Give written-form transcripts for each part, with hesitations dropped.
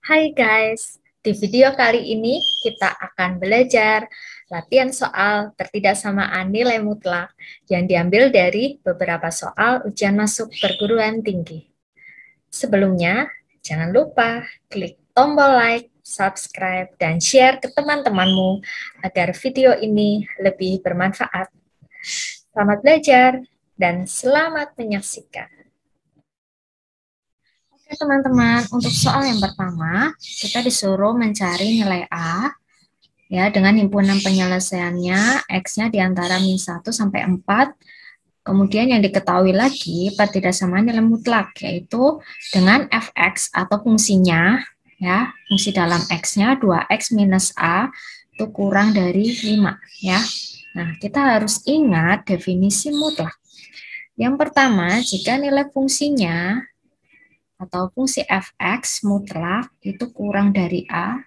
Hai guys, di video kali ini kita akan belajar latihan soal ketidaksamaan nilai mutlak yang diambil dari beberapa soal ujian masuk perguruan tinggi. Sebelumnya, jangan lupa klik tombol like, subscribe, dan share ke teman-temanmu agar video ini lebih bermanfaat. Selamat belajar dan selamat menyaksikan. Oke teman-teman, untuk soal yang pertama, kita disuruh mencari nilai A ya dengan himpunan penyelesaiannya X-nya di antara min 1 sampai 4. Kemudian yang diketahui lagi pertidaksamaan nilai mutlak, yaitu dengan fx atau fungsinya, ya fungsi dalam X-nya 2x minus A itu kurang dari 5. Ya. Nah, kita harus ingat definisi mutlak. Yang pertama, jika nilai fungsinya atau fungsi fx mutlak itu kurang dari A,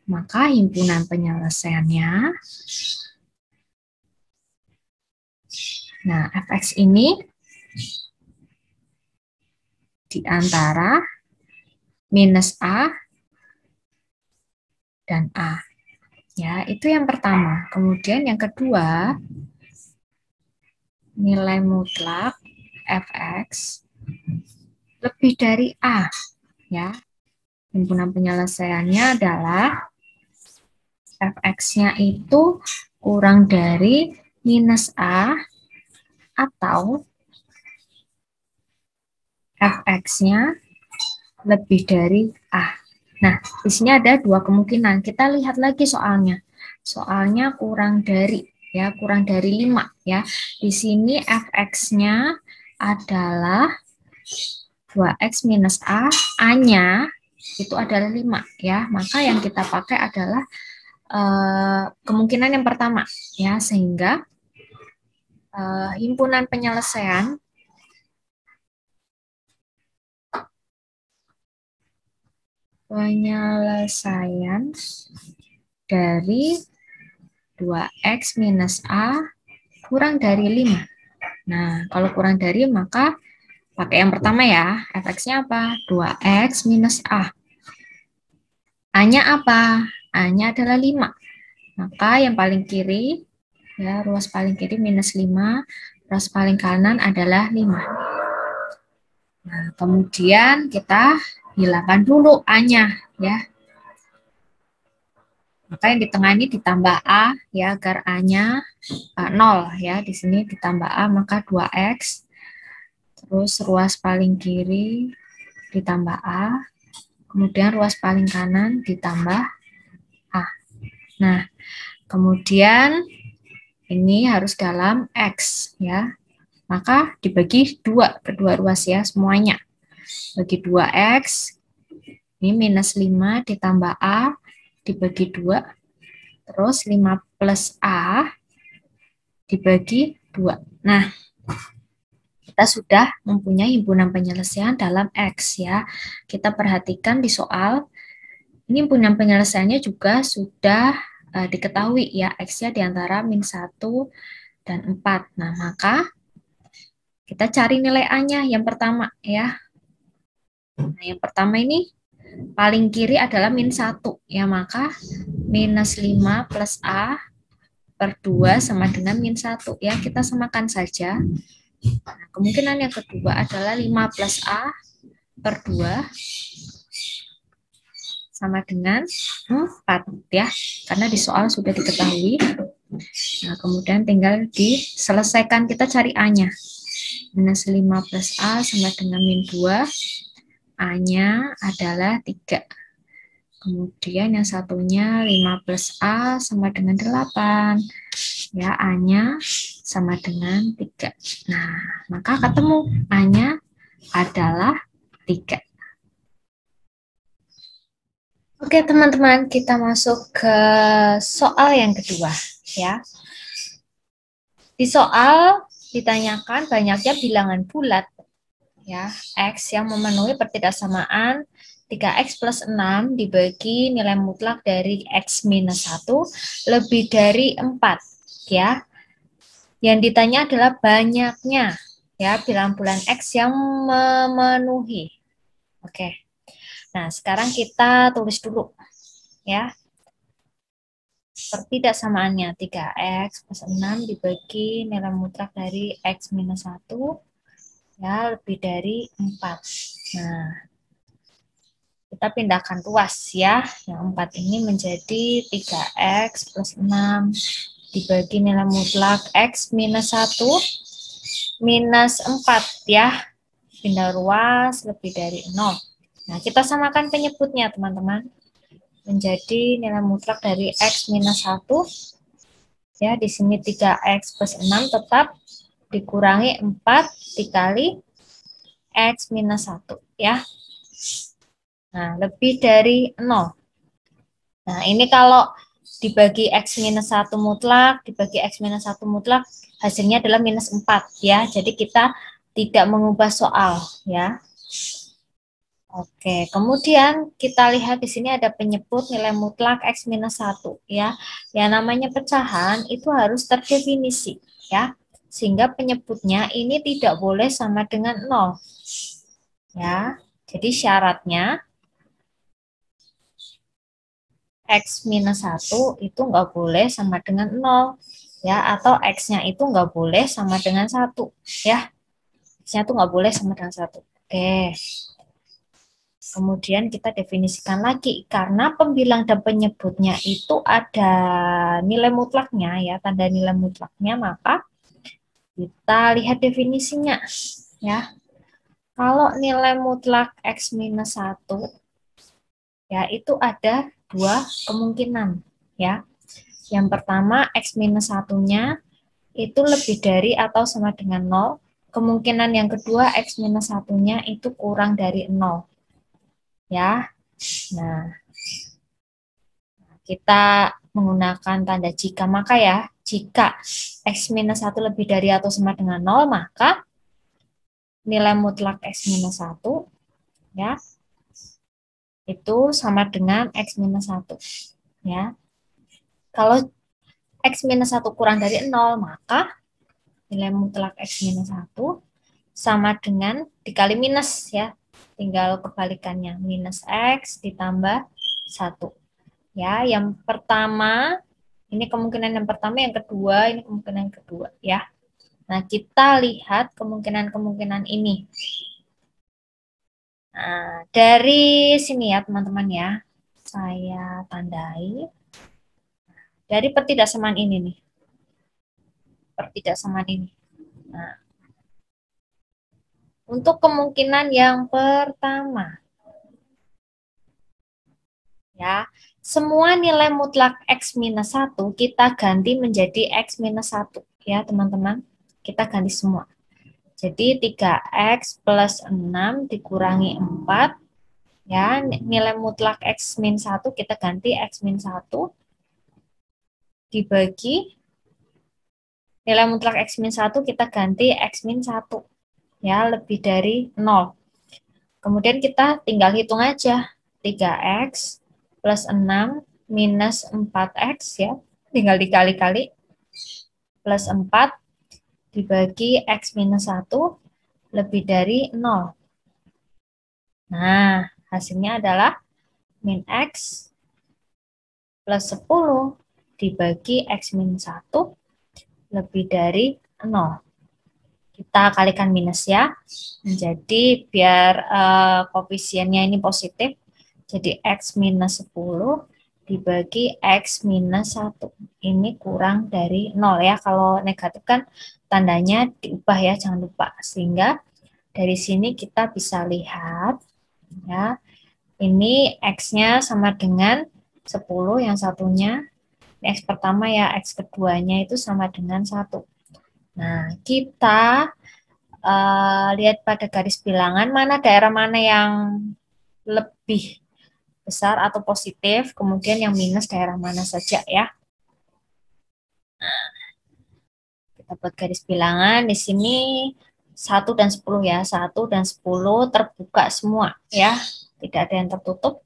maka himpunan penyelesaiannya, nah fx ini di antara minus A dan A. Ya, itu yang pertama. Kemudian yang kedua, nilai mutlak fx lebih dari A. Ya. Himpunan penyelesaiannya adalah fx-nya itu kurang dari minus A atau fx-nya lebih dari A. Nah, di sini ada dua kemungkinan. Kita lihat lagi soalnya. Soalnya kurang dari, ya, kurang dari 5, ya. Di sini fx-nya adalah 2x minus A, A-nya itu adalah 5, ya. Maka yang kita pakai adalah kemungkinan yang pertama, ya, sehingga himpunan penyelesaian dari 2x minus A kurang dari 5. Nah, kalau kurang dari maka pakai yang pertama ya. Fx-nya apa? 2x minus A. A-nya apa? A-nya adalah 5. Maka yang paling kiri, ya ruas paling kiri minus 5, ruas paling kanan adalah 5. Nah, kemudian kita hilangkan dulu A-nya, ya. Maka yang di tengah ini ditambah A, ya, agar A-nya 0, ya. Di sini ditambah A, maka 2X. Terus ruas paling kiri ditambah A. Kemudian ruas paling kanan ditambah A. Nah, kemudian ini harus dalam X, ya. Maka dibagi 2, kedua ruas ya, semuanya. Bagi 2X, ini minus 5 ditambah A, dibagi 2, terus 5 plus A dibagi 2. Nah, kita sudah mempunyai himpunan penyelesaian dalam X, ya. Kita perhatikan di soal, ini himpunan penyelesaiannya juga sudah diketahui, ya, X-nya di antara min 1 dan 4. Nah, maka kita cari nilai A-nya yang pertama, ya. Nah, yang pertama ini paling kiri adalah min 1, ya, maka minus 5 plus A per 2 sama dengan min 1, ya, kita samakan saja. Nah, kemungkinan yang kedua adalah 5 plus A per 2 sama dengan 4, ya, karena di soal sudah diketahui. Nah, kemudian tinggal diselesaikan, kita cari A-nya. Minus 5 plus A sama dengan min 2, A-nya adalah 3. Kemudian yang satunya 5 plus A sama dengan 8. Ya, A-nya sama dengan 3. Nah, maka ketemu A-nya adalah 3. Oke, teman-teman, kita masuk ke soal yang kedua, ya. Di soal ditanyakan banyaknya bilangan bulat, ya, X yang memenuhi pertidaksamaan 3x plus 6 dibagi nilai mutlak dari x minus 1 lebih dari 4, ya. Yang ditanya adalah banyaknya, ya, bilangan bulan X yang memenuhi. Oke. Nah, sekarang kita tulis dulu ya. Pertidaksamaannya 3x plus 6 dibagi nilai mutlak dari x minus 1 ya lebih dari 4. Nah, kita pindahkan ruas ya. Yang 4 ini menjadi 3x plus 6 dibagi nilai mutlak x minus 1 minus 4 ya. Pindah ruas lebih dari 0. Nah, kita samakan penyebutnya teman-teman. Menjadi nilai mutlak dari x minus 1 ya, di sini 3x plus 6 tetap dikurangi 4 dikali x minus 1 ya. Nah, lebih dari 0. Nah, ini kalau dibagi x minus 1 mutlak, dibagi x minus 1 mutlak, hasilnya adalah minus 4 ya. Jadi kita tidak mengubah soal ya. Oke, kemudian kita lihat di sini ada penyebut nilai mutlak x minus 1 ya. Yang namanya pecahan itu harus terdefinisi ya. Sehingga penyebutnya ini tidak boleh sama dengan 0. Ya. Jadi syaratnya x minus 1 itu nggak boleh sama dengan 0 ya, atau x-nya itu nggak boleh sama dengan 1 ya. X-nya itu nggak boleh sama dengan 1. Oke. Kemudian kita definisikan lagi, karena pembilang dan penyebutnya itu ada nilai mutlaknya ya, tanda nilai mutlaknya, maka kita lihat definisinya ya. Kalau nilai mutlak x minus 1 ya itu ada dua kemungkinan ya. Yang pertama x minus 1-nya itu lebih dari atau sama dengan 0. Kemungkinan yang kedua x minus 1-nya itu kurang dari 0 ya. Nah, kita menggunakan tanda jika, maka ya, jika x minus 1 lebih dari atau sama dengan 0, maka nilai mutlak x minus 1 ya, itu sama dengan x minus 1 ya. Kalau x minus 1 kurang dari 0, maka nilai mutlak x minus 1 sama dengan dikali minus ya, tinggal kebalikannya, minus x ditambah 1 ya. Yang pertama ini kemungkinan yang pertama, yang kedua ini kemungkinan yang kedua ya. Nah, kita lihat kemungkinan-kemungkinan ini. Nah, dari sini ya teman-teman ya, saya tandai. Dari pertidaksamaan ini nih, pertidaksamaan ini. Nah, untuk kemungkinan yang pertama, ya, semua nilai mutlak x minus 1 kita ganti menjadi x minus 1 ya teman-teman. Kita ganti semua. Jadi 3x plus 6 dikurangi 4 ya, nilai mutlak x min 1 kita ganti x min 1 dibagi nilai mutlak x min 1 kita ganti x min 1 ya, lebih dari 0. Kemudian kita tinggal hitung aja, 3x plus 6 minus 4x ya, tinggal dikali-kali, plus 4 dibagi x minus 1 lebih dari 0. Nah, hasilnya adalah min x plus 10 dibagi x min 1 lebih dari 0. Kita kalikan minus ya. Jadi biar koefisiennya ini positif, jadi x minus 10 dibagi x minus 1. Ini kurang dari 0 ya. Kalau negatif kan tandanya diubah ya, jangan lupa. Sehingga dari sini kita bisa lihat ya, ini x-nya sama dengan 10, yang satunya x pertama ya, x keduanya itu sama dengan 1. Nah, kita lihat pada garis bilangan daerah mana yang lebih besar atau positif, kemudian yang minus daerah mana saja ya. Nah, kita buat garis bilangan di sini 1 dan 10 ya, 1 dan 10 terbuka semua ya, tidak ada yang tertutup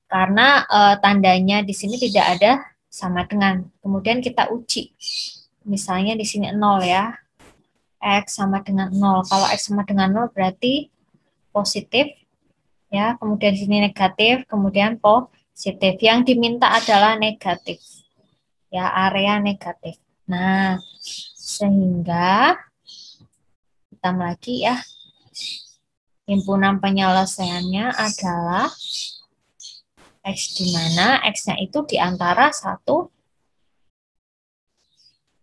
karena tandanya di sini tidak ada sama dengan. Kemudian kita uji, misalnya di sini 0 ya, x sama dengan 0. Kalau x sama dengan 0 berarti positif Ya, kemudian di sini negatif, kemudian positif. Yang diminta adalah negatif. Ya, area negatif. Nah, sehingga hitam lagi ya. Himpunan penyelesaiannya adalah X, di mana X-nya itu di antara 1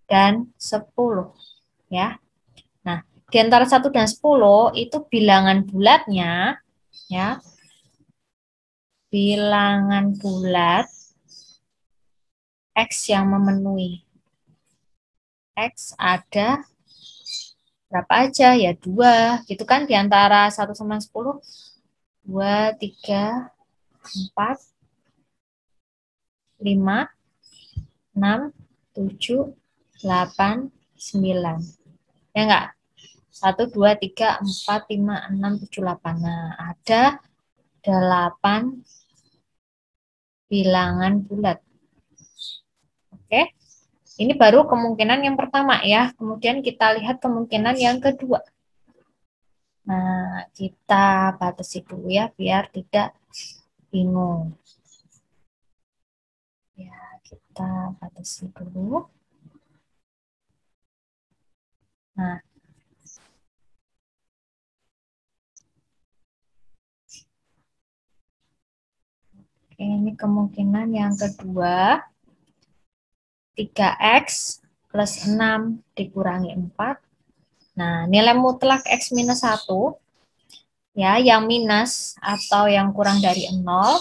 dan 10. Ya. Nah, di antara 1 dan 10 itu bilangan bulatnya, ya, bilangan bulat X yang memenuhi. X ada berapa aja? Ya 2, gitu kan, di antara 1 sama 10. 2, 3, 4, 5, 6, 7, 8, 9. Ya enggak? 1, 2, 3, 4, 5, 6, 7, 8. Nah, ada 8 bilangan bulat. Oke. Ini baru kemungkinan yang pertama ya. Kemudian kita lihat kemungkinan yang kedua. Nah, kita batasi dulu ya biar tidak bingung. Ya, kita batasi dulu. Nah, ini kemungkinan yang kedua. 3X plus 6 dikurangi 4. Nah, nilai mutlak X minus 1, ya, yang minus atau yang kurang dari 0,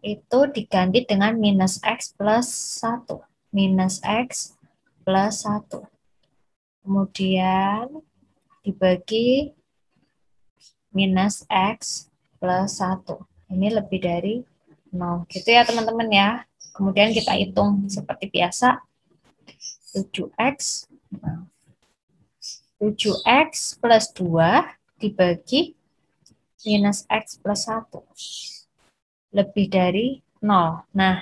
itu diganti dengan minus X plus 1. Minus X plus 1. Kemudian dibagi minus X plus 1. Ini lebih dari 0. Gitu ya teman-teman ya. Kemudian kita hitung seperti biasa. 7X 7X plus 2 dibagi minus X plus 1. Lebih dari 0. Nah,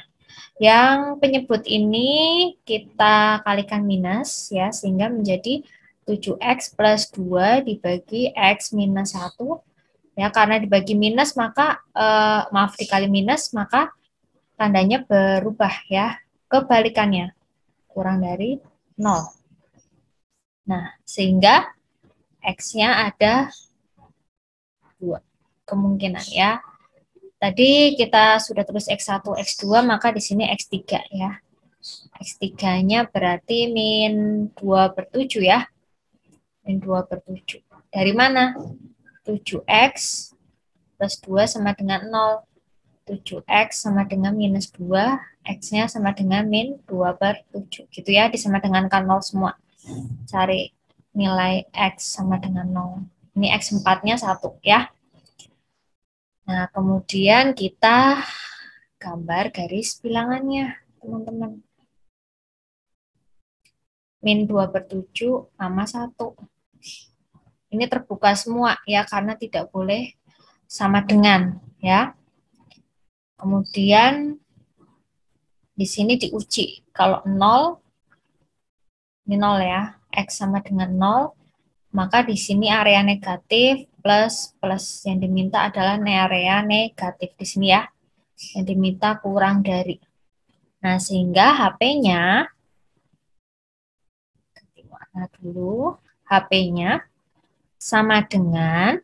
yang penyebut ini kita kalikan minus ya, sehingga menjadi 7X plus 2 dibagi X minus 1. Ya, karena dibagi minus maka, maaf, dikali minus maka tandanya berubah ya, kebalikannya, kurang dari 0. Nah, sehingga X-nya ada 2 kemungkinan ya. Tadi kita sudah tulis X1, X2, maka di sini X3 ya. X3-nya berarti min 2/7 ya. Min 2/7. Dari mana? 7X plus 2 sama dengan 0. 7X sama dengan minus 2, X-nya sama dengan min 2/7. Gitu ya, disama dengankan 0 semua. Cari nilai X sama dengan 0. Ini X4-nya 1 ya. Nah, kemudian kita gambar garis bilangannya, teman-teman. Min 2/7 sama 1. Ini terbuka semua ya, karena tidak boleh sama dengan ya. Kemudian di sini diuji. Kalau 0, ini 0 ya, X sama dengan 0, maka di sini area negatif plus yang diminta adalah area negatif di sini ya. Yang diminta kurang dari. Nah, sehingga HP-nya warna dulu, HP-nya sama dengan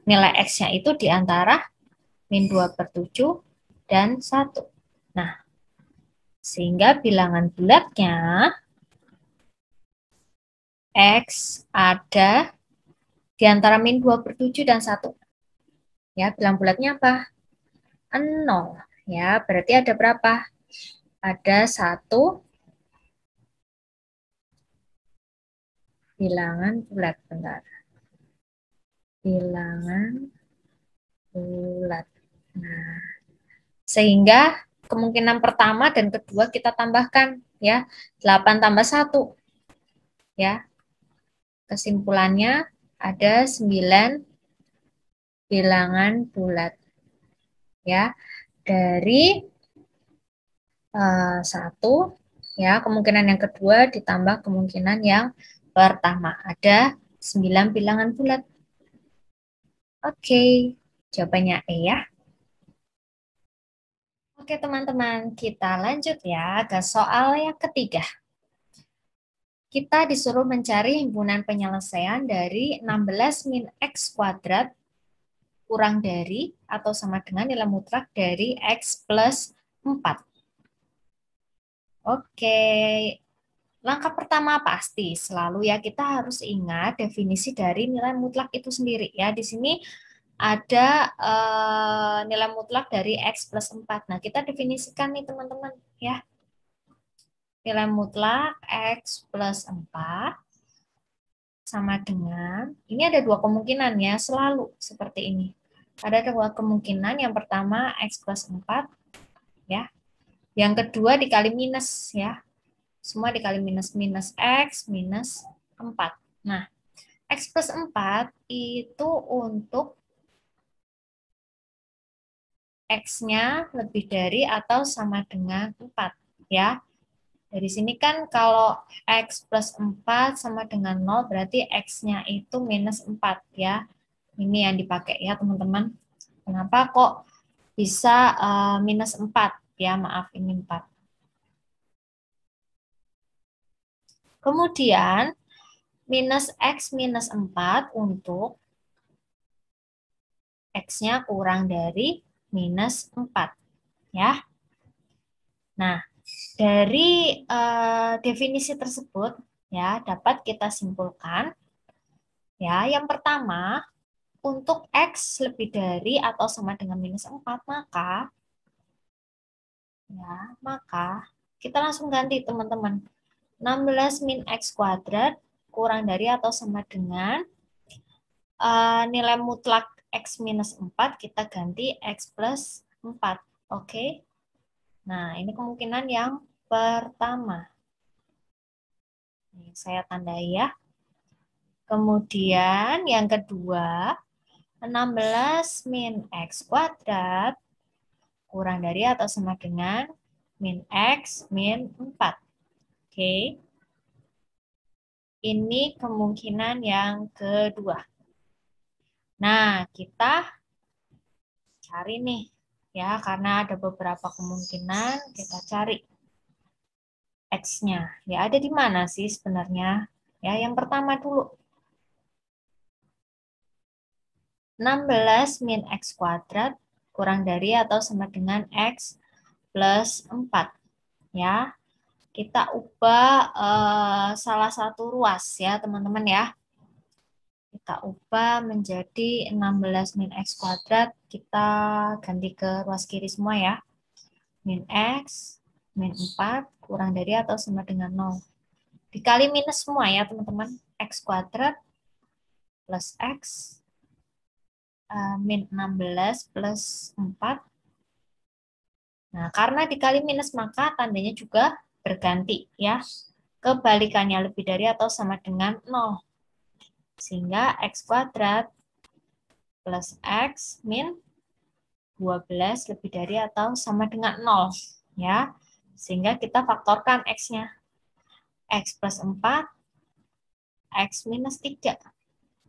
nilai X-nya itu di antara min 2/7 dan 1. Nah, sehingga bilangan bulatnya X ada di antara min 2/7 dan 1. Ya, bilangan bulatnya apa? 0. Ya, berarti ada berapa? Ada 1 bilangan bulat. Bentar. Bilangan bulat. Nah, sehingga kemungkinan pertama dan kedua kita tambahkan ya, 8 tambah 1. Ya. Kesimpulannya ada 9 bilangan bulat. Ya. Dari 1 ya, kemungkinan yang kedua ditambah kemungkinan yang pertama. Ada 9 bilangan bulat. Oke, jawabannya E ya. Oke teman-teman, kita lanjut ya ke soal yang ketiga. Kita disuruh mencari himpunan penyelesaian dari 16 min X kuadrat kurang dari atau sama dengan nilai mutlak dari X plus 4. Oke, langkah pertama pasti selalu ya kita harus ingat definisi dari nilai mutlak itu sendiri ya. Di sini ada nilai mutlak dari X plus 4. Nah, kita definisikan nih teman-teman ya. Nilai mutlak X plus 4 sama dengan, ini ada dua kemungkinan ya, selalu seperti ini. Ada dua kemungkinan, yang pertama X plus 4 ya. Yang kedua dikali minus ya. Semua dikali minus, minus X minus 4. Nah, X plus 4 itu untuk X-nya lebih dari atau sama dengan 4 ya. Dari sini kan kalau X plus 4 sama dengan 0 berarti X-nya itu minus 4 ya. Ini yang dipakai ya teman-teman. Kenapa kok bisa minus 4 ya, maaf ini 4. Kemudian minus X minus 4 untuk X-nya kurang dari minus 4 ya. Nah, dari definisi tersebut ya dapat kita simpulkan ya, yang pertama untuk X lebih dari atau sama dengan minus 4 maka kita langsung ganti teman-teman. 16 min X kuadrat kurang dari atau sama dengan nilai mutlak X minus 4 kita ganti X plus 4. Oke. Nah, ini kemungkinan yang pertama. Ini saya tandai ya. Kemudian yang kedua, 16 min X kuadrat kurang dari atau sama dengan min X min 4. Oke. Ini kemungkinan yang kedua. Nah, kita cari nih. Ya, karena ada beberapa kemungkinan, kita cari X-nya. Ya, ada di mana sih sebenarnya? Ya, yang pertama dulu. 16 min X kuadrat kurang dari atau sama dengan X plus 4. Ya, kita ubah salah satu ruas ya, teman-teman ya. Kita ubah menjadi 16 min X kuadrat. Kita ganti ke ruas kiri semua ya. Min X, min 4, kurang dari atau sama dengan 0. Dikali minus semua ya teman-teman. X kuadrat plus X min 16 plus 4. Nah, karena dikali minus maka tandanya juga berganti ya. Kebalikannya lebih dari atau sama dengan 0. Sehingga X kuadrat plus X min 12 lebih dari atau sama dengan 0 ya. Sehingga kita faktorkan X-nya. X plus 4, X minus 3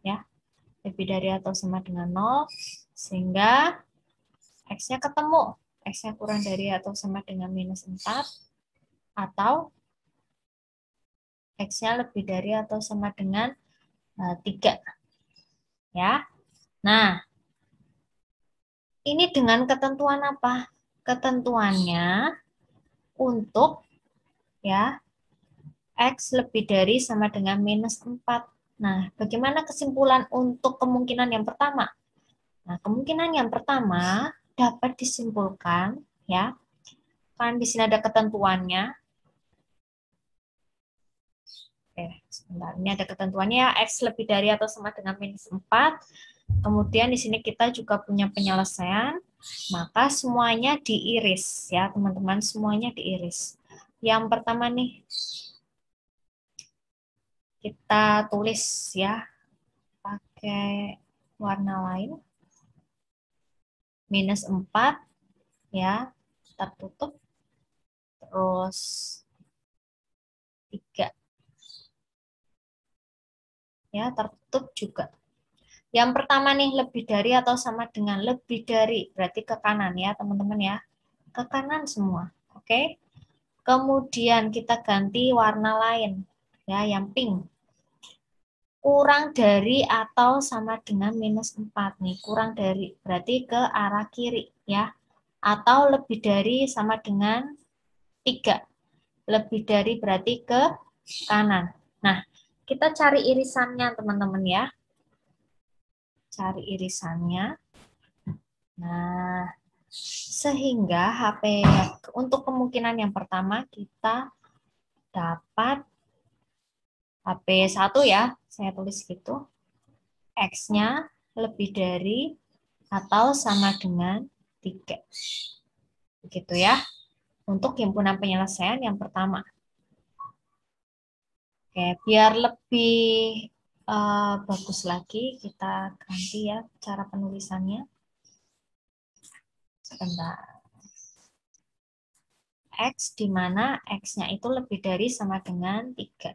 ya. Lebih dari atau sama dengan 0 sehingga X-nya ketemu. X-nya kurang dari atau sama dengan minus 4 atau X-nya lebih dari atau sama dengan 3 ya. Nah, ini dengan ketentuan apa? Ketentuannya untuk ya X lebih dari sama dengan minus 4. Nah, bagaimana kesimpulan untuk kemungkinan yang pertama? Nah, kemungkinan yang pertama dapat disimpulkan ya. Kan di sini ada ketentuannya. Sebentar. Ini ada ketentuannya ya, X lebih dari atau sama dengan minus 4. Kemudian di sini kita juga punya penyelesaian, maka semuanya diiris ya, teman-teman, semuanya diiris. Yang pertama nih, kita tulis ya, pakai warna lain. Minus 4 ya, tertutup. Terus 3 ya, tertutup juga. Yang pertama nih, lebih dari atau sama dengan, lebih dari, berarti ke kanan ya teman-teman ya. Ke kanan semua, oke? Kemudian kita ganti warna lain, ya, yang pink. Kurang dari atau sama dengan minus 4 nih, kurang dari, berarti ke arah kiri ya. Atau lebih dari sama dengan 3. Lebih dari berarti ke kanan. Nah, kita cari irisannya teman-teman ya. Cari irisannya. Nah, sehingga untuk kemungkinan yang pertama kita dapat HP 1 ya, saya tulis gitu. X-nya lebih dari atau sama dengan 3. Begitu ya, untuk himpunan penyelesaian yang pertama. Oke, biar lebih bagus lagi, kita ganti ya cara penulisannya. Sebentar. X, di mana X-nya itu lebih dari sama dengan 3.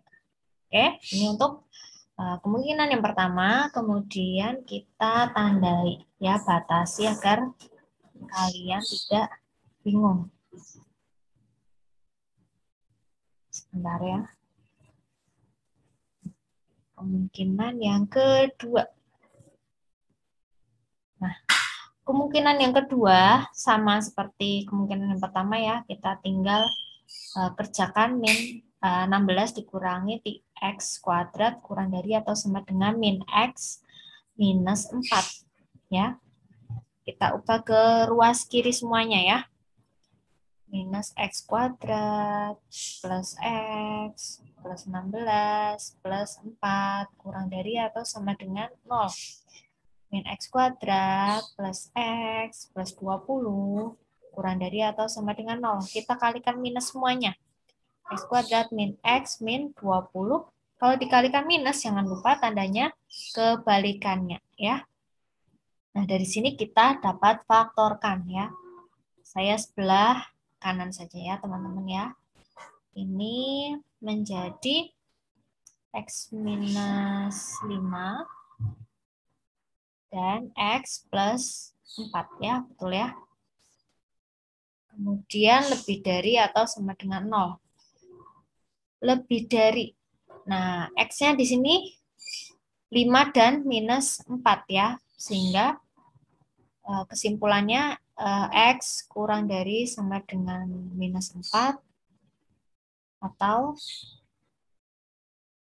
Oke, ini untuk kemungkinan yang pertama, kemudian kita tandai ya, batasi agar kalian tidak bingung. Sebentar ya. Kemungkinan yang kedua. Nah, kemungkinan yang kedua sama seperti kemungkinan yang pertama ya, kita tinggal kerjakan min 16 dikurangi x kuadrat kurang dari atau sama dengan min x minus 4 ya. Kita ubah ke ruas kiri semuanya ya. Minus x kuadrat plus x plus 16 plus 4 kurang dari atau sama dengan 0. Min x kuadrat plus x plus 20 kurang dari atau sama dengan 0. Kita kalikan minus semuanya. X kuadrat min x min 20. Kalau dikalikan minus, jangan lupa tandanya kebalikannya ya. Nah, dari sini kita dapat faktorkan ya. Saya sebelah kanan saja ya, teman-teman ya. Ini menjadi x minus 5 dan x plus 4 ya, betul ya. Kemudian lebih dari atau sama dengan 0. Lebih dari. Nah, x-nya di sini 5 dan minus 4 ya. Sehingga kesimpulannya x kurang dari sama dengan minus 4 atau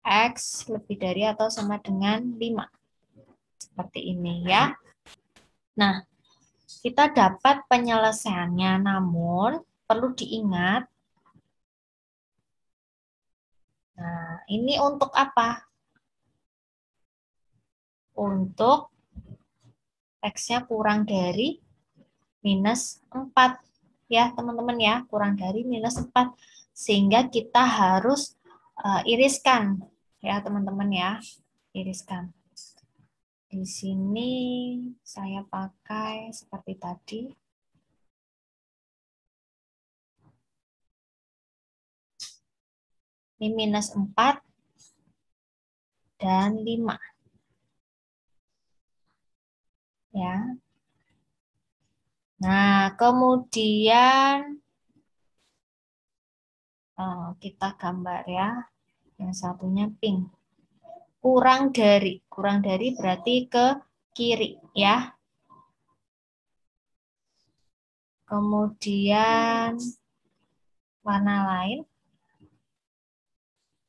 x lebih dari atau sama dengan 5. Seperti ini ya. Nah, kita dapat penyelesaiannya, namun perlu diingat. Nah, ini untuk apa? Untuk X-nya kurang dari minus 4. Ya, teman-teman ya, kurang dari minus 4. Sehingga kita harus iriskan. Ya, teman-teman ya, iriskan. Di sini saya pakai seperti tadi. Ini minus 4 dan 5. Ya. Nah, kemudian kita gambar ya. Yang satunya pink. Kurang dari berarti ke kiri ya. Kemudian warna lain.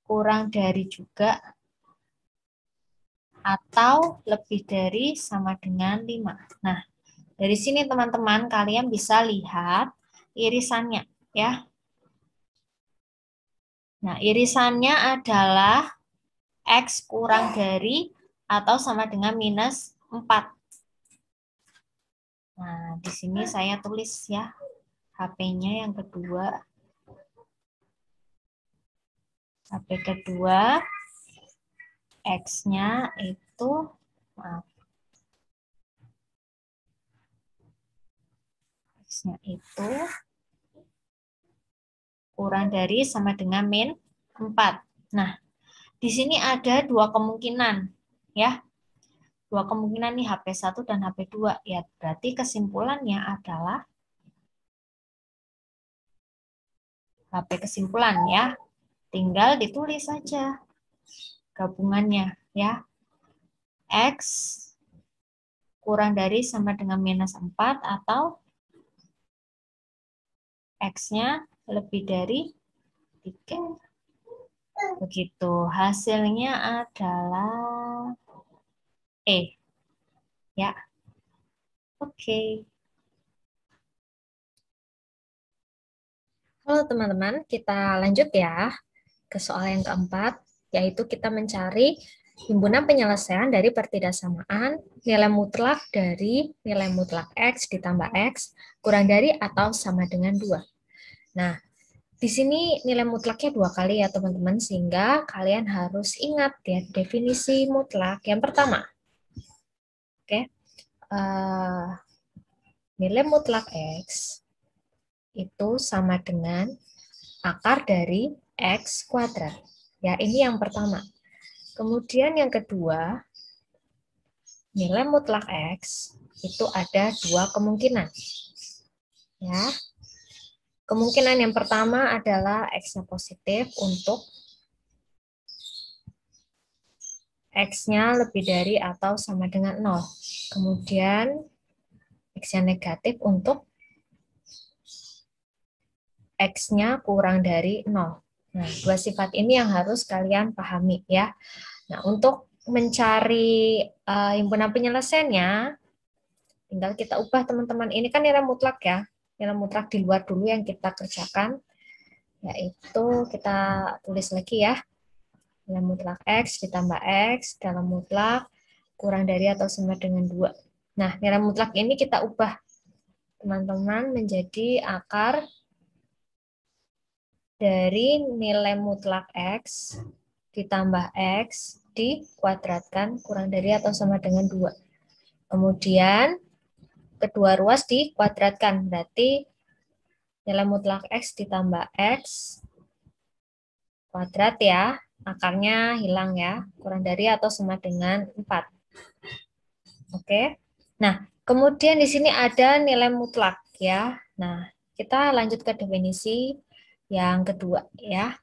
Kurang dari juga atau lebih dari sama dengan 5. Nah, dari sini teman-teman kalian bisa lihat irisannya ya. Nah, irisannya adalah X kurang dari atau sama dengan minus 4. Nah, di sini saya tulis ya HP-nya yang kedua. HP kedua, X-nya itu, maaf, X-nya itu kurang dari sama dengan min 4. Nah, di sini ada dua kemungkinan ya. dua kemungkinan nih HP1 dan HP2. Ya, berarti kesimpulannya adalah HP kesimpulan ya. Tinggal ditulis saja gabungannya ya. X kurang dari sama dengan minus 4 atau X-nya lebih dari 3. Begitu. Hasilnya adalah E. Ya. Oke. Halo teman-teman, kita lanjut ya ke soal yang keempat, yaitu kita mencari himpunan penyelesaian dari pertidaksamaan nilai mutlak dari nilai mutlak X ditambah X kurang dari atau sama dengan 2. Nah, di sini nilai mutlaknya 2 kali ya teman-teman, sehingga kalian harus ingat ya definisi mutlak. Yang pertama, oke, nilai mutlak X itu sama dengan akar dari X kuadrat. Ya, ini yang pertama. Kemudian yang kedua, nilai mutlak X itu ada 2 kemungkinan. Ya. Kemungkinan yang pertama adalah X-nya positif untuk X-nya lebih dari atau sama dengan 0. Kemudian X-nya negatif untuk X-nya kurang dari 0. Nah, dua sifat ini yang harus kalian pahami ya. Nah, untuk mencari himpunan penyelesaiannya, tinggal kita ubah teman-teman. Ini kan nilai mutlak ya. Nilai mutlak di luar dulu yang kita kerjakan, yaitu kita tulis lagi ya. Nilai mutlak X ditambah X dalam mutlak kurang dari atau sama dengan 2. Nah, nilai mutlak ini kita ubah teman-teman menjadi akar dari nilai mutlak X ditambah X dikuadratkan kurang dari atau sama dengan 2. Kemudian kedua ruas dikuadratkan, berarti nilai mutlak X ditambah X kuadrat ya, akarnya hilang ya, kurang dari atau sama dengan 4. Oke. Nah, kemudian di sini ada nilai mutlak ya. Nah, kita lanjut ke definisi yang kedua ya.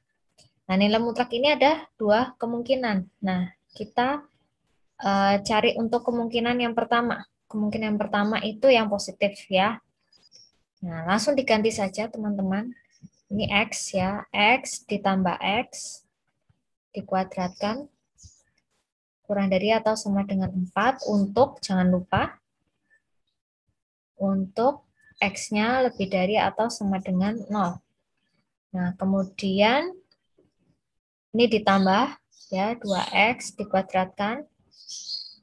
Nah, nilai mutlak ini ada 2 kemungkinan. Nah, kita cari untuk kemungkinan yang pertama. Kemungkinan yang pertama itu yang positif ya. Nah, langsung diganti saja teman-teman. Ini X ya, X ditambah X dikuadratkan kurang dari atau sama dengan 4 untuk, jangan lupa, untuk X-nya lebih dari atau sama dengan 0. Nah, kemudian ini ditambah ya, 2X dikuadratkan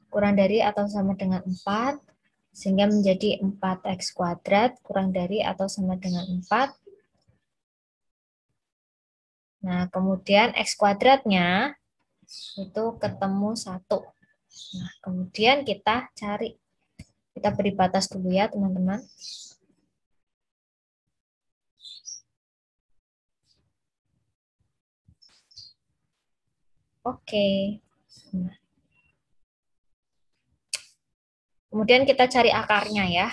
kurang dari atau sama dengan 4, sehingga menjadi 4X kuadrat kurang dari atau sama dengan 4. Nah, kemudian X kuadratnya itu ketemu 1. Nah, kemudian kita cari. Kita beri batas dulu ya, teman-teman. Oke. Nah. Kemudian kita cari akarnya ya.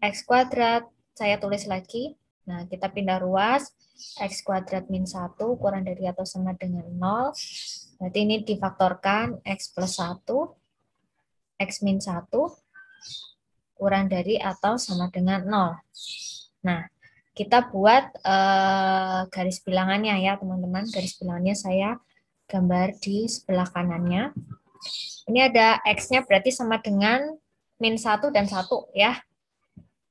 X kuadrat, saya tulis lagi. Nah, kita pindah ruas. X kuadrat min 1 kurang dari atau sama dengan 0. Berarti ini difaktorkan X plus 1, X min 1, kurang dari atau sama dengan 0. Nah, kita buat garis bilangannya ya, teman-teman. Garis bilangannya saya gambar di sebelah kanannya. Ini ada X-nya berarti sama dengan min 1 dan 1 ya.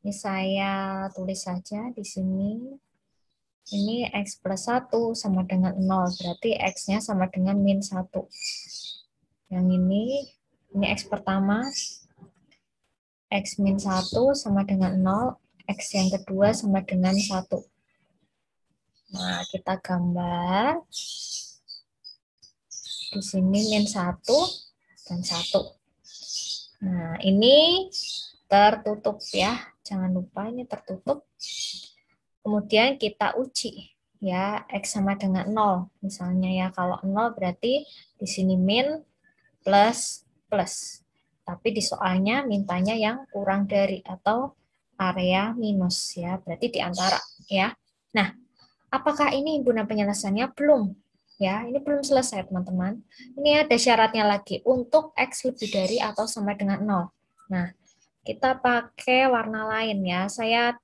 Ini saya tulis saja di sini. Ini X plus 1 sama dengan 0, berarti X-nya sama dengan min 1. Yang ini X pertama, X min 1 sama dengan 0, X yang kedua sama dengan 1. Nah, kita gambar. Di sini min 1 dan 1. Nah, ini tertutup ya. Jangan lupa ini tertutup. Kemudian kita uji ya, X sama dengan 0. Misalnya ya, kalau 0 berarti di sini min plus plus. Tapi di soalnya mintanya yang kurang dari atau area minus ya, berarti di antara ya. Nah, apakah ini himpunan penyelesaiannya? Belum. Ya, ini belum selesai, teman-teman. Ini ada syaratnya lagi untuk X lebih dari atau sama dengan 0. Nah, kita pakai warna lain ya. Saya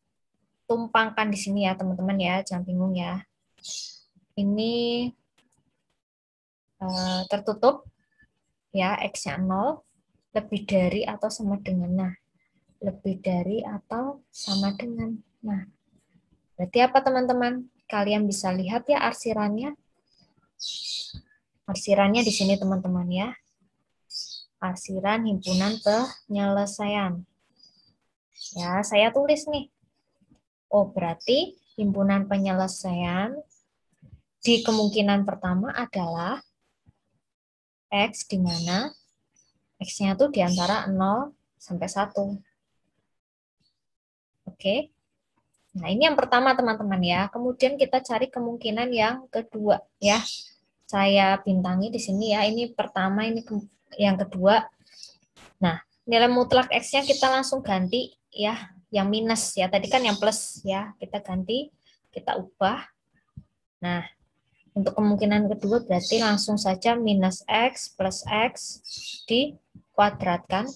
tumpangkan di sini ya, teman-teman ya. Jangan bingung ya. Ini tertutup ya, X-nya 0 lebih dari atau sama dengan. Nah, lebih dari atau sama dengan. Nah, berarti apa, teman-teman? Kalian bisa lihat ya arsirannya. Arsirannya di sini, teman-teman ya. Arsiran himpunan penyelesaian. Ya, saya tulis nih. Oh, berarti himpunan penyelesaian di kemungkinan pertama adalah X, di mana X-nya tuh di antara 0 sampai 1. Oke. Nah, ini yang pertama, teman-teman ya. Kemudian kita cari kemungkinan yang kedua ya. Saya bintangi di sini ya. Ini pertama, ini yang kedua. Nah, nilai mutlak X-nya kita langsung ganti ya, yang minus ya. Tadi kan yang plus ya. Kita ganti, kita ubah. Nah, untuk kemungkinan kedua berarti langsung saja minus X plus X dikuadratkan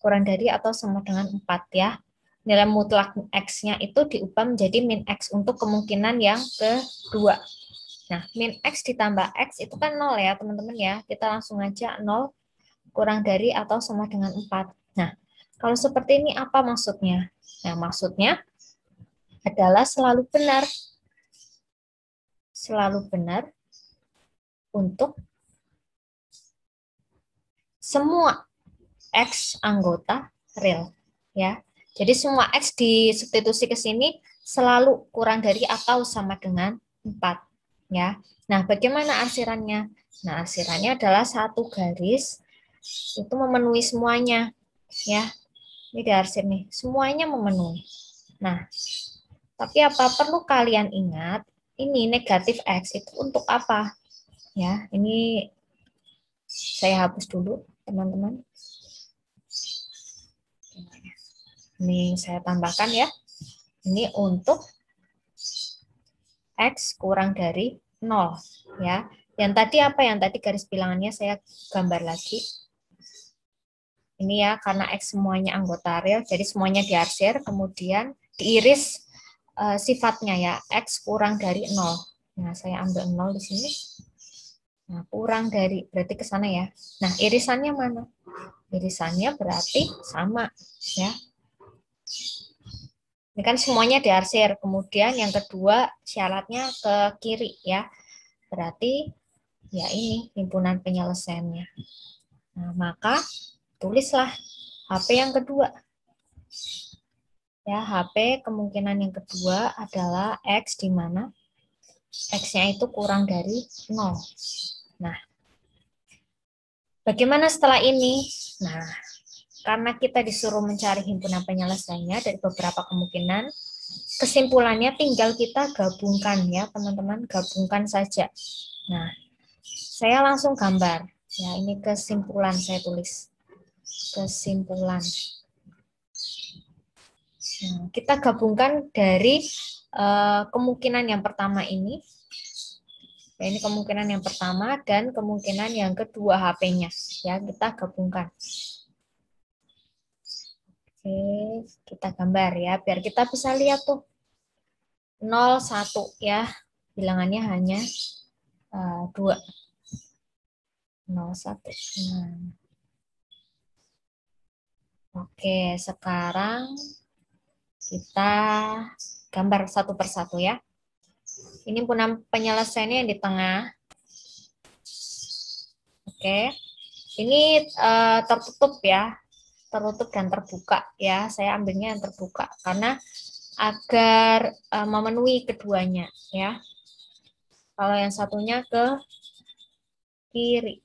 kurang dari atau sama dengan 4 ya. Nilai mutlak X-nya itu diubah menjadi min X untuk kemungkinan yang kedua. Nah, min X ditambah X itu kan 0 ya, teman-teman ya. Kita langsung aja 0 kurang dari atau sama dengan 4. Nah, kalau seperti ini apa maksudnya? Nah, maksudnya adalah selalu benar. Selalu benar untuk semua X anggota real. Ya. Jadi semua X disubstitusi ke sini selalu kurang dari atau sama dengan 4. Ya. Nah, bagaimana arsirannya? Nah, arsirannya adalah satu garis itu memenuhi semuanya. Ya, ini diarsir nih, semuanya memenuhi. Nah, tapi apa perlu kalian ingat, ini negatif X itu untuk apa? Ya, ini saya hapus dulu, teman-teman. Ini saya tambahkan ya. Ini untuk X kurang dari 0. Ya. Yang tadi apa? Yang tadi garis bilangannya saya gambar lagi. Ini ya, karena X semuanya anggota real, jadi semuanya diarsir, kemudian diiris sifatnya ya, X kurang dari 0. Nah, saya ambil 0 di sini. Nah, kurang dari, berarti ke sana ya. Nah, irisannya mana? Irisannya berarti sama ya. Ini kan semuanya diarsir. Kemudian yang kedua syaratnya ke kiri ya. Berarti ya ini himpunan penyelesaiannya. Nah, maka tulislah HP yang kedua. Ya, HP kemungkinan yang kedua adalah X di mana X-nya itu kurang dari 0. Nah, bagaimana setelah ini? Nah, karena kita disuruh mencari himpunan penyelesaiannya dari beberapa kemungkinan, kesimpulannya tinggal kita gabungkan ya, teman-teman, gabungkan saja. Nah, saya langsung gambar. Ya, ini kesimpulan saya tulis. Kesimpulan. Nah, kita gabungkan dari kemungkinan yang pertama ini. Ya, ini kemungkinan yang pertama dan kemungkinan yang kedua HP-nya. Ya, kita gabungkan. Oke, kita gambar ya, biar kita bisa lihat tuh. 0, 1 ya, bilangannya hanya 2. 0, 1. Nah. Oke, sekarang kita gambar satu persatu ya. Ini penyelesaiannya yang di tengah. Oke, ini tertutup ya, tertutup dan terbuka ya. Saya ambilnya yang terbuka karena agar memenuhi keduanya ya. Kalau yang satunya ke kiri,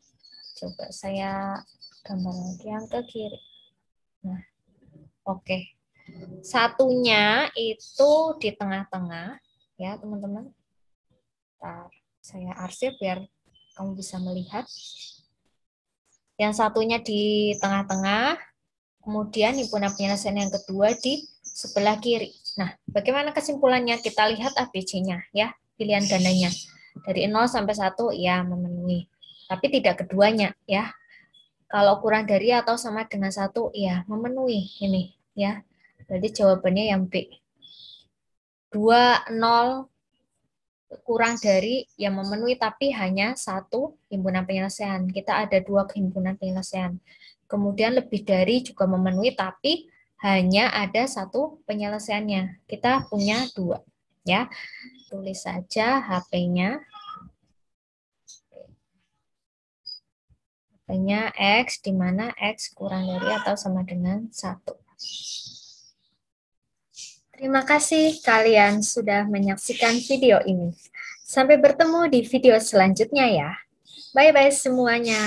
coba saya gambar lagi yang ke kiri. Nah, oke. Satunya itu di tengah-tengah ya teman-teman. Ntar saya arsip biar kamu bisa melihat. Yang satunya di tengah-tengah, kemudian himpunan penyelesaian yang kedua di sebelah kiri. Nah, bagaimana kesimpulannya? Kita lihat ABC-nya ya, pilihan gandanya. Dari 0 sampai 1 ya memenuhi. Tapi tidak keduanya ya. Kalau kurang dari atau sama dengan 1 ya memenuhi ini ya. Jadi jawabannya yang B. 2, 0 kurang dari yang memenuhi tapi hanya 1 himpunan penyelesaian. Kita ada 2 himpunan penyelesaian. Kemudian lebih dari juga memenuhi tapi hanya ada 1 penyelesaiannya. Kita punya 2 ya. Tulis saja HP-nya. HP-nya X di mana X kurang dari atau sama dengan 1. Terima kasih kalian sudah menyaksikan video ini. Sampai bertemu di video selanjutnya ya. Bye-bye semuanya.